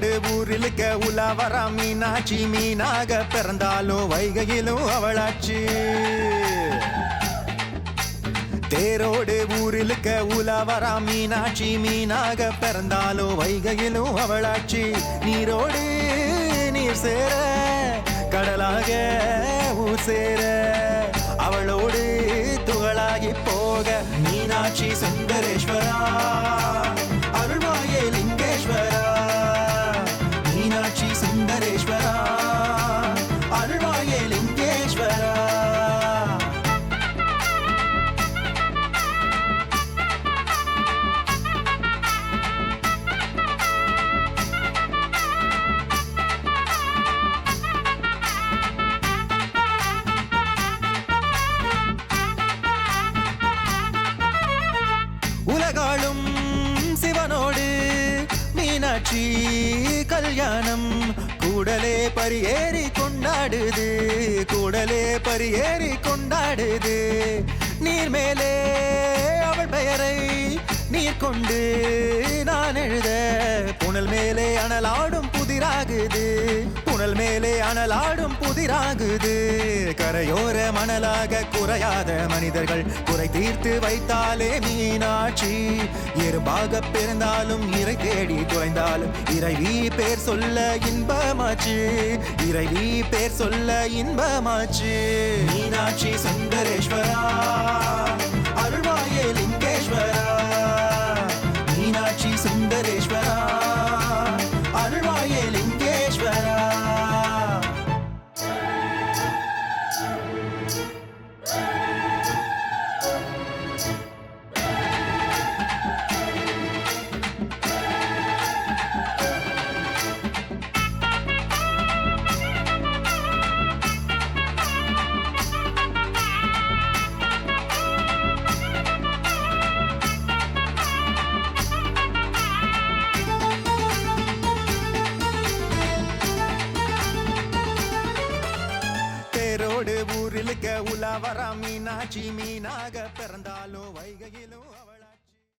தேரோடு ஊரிலுக்க உலாவரா மீனாட்சி மீனாக பிறந்தாலும் வைகையிலும் அவளாச்சு தேரோடு ஊரிலுக்க உலாவரா மீனாட்சி மீனாக பிறந்தாலும் வைகையிலும் அவளாச்சு நீரோடு நீர் சேர கடலாக ஊர் சேர அவளோடு துகளாகி போக மீனாட்சி சுந்தரேஸ்வரா அருள்வாயே லிங்கேஸ்வரா மீனாட்சி சுந்தரேஸ்வரா அருள்வாயே லிங்கேஸ்வரா உலகாளும் சிவனோடு மீனாட்சி கல்யாணம் கூடலே பரியேறி கொண்டாடுது கூடலே பரியேறி கொண்டாடுது நீர் மேலே அவள் பெயரை நீர் கொண்டு நான் எழுத புனல் மேலே அனலாடும் புதிராகுது புனல் மேலே அனலாடும் புதிராகுது கரையோர மணலாக குறையாத மனிதர்கள் குறை தீர்த்து வைத்தாலே மீனாட்சி எறும்பாக பிறந்தாலும் இறை தேடி துளைந்தாலும் இறைவி பேர் சொல்ல இன்பமாச்சு இறைவி பேர் சொல்ல இன்பமாச்சு மீனாட்சி சுந்தரேஸ்வரா அருள்வாயே லிங்கேஸ்வரா மீனாட்சி சுந்தரேஸ்வரா அருள்வாயே லிங்கேஸ்வரா தேரோடு ஊரிலுக்க உலாவரா மீனாட்சி மீனாக பிறந்தாலோ வைகையிலும்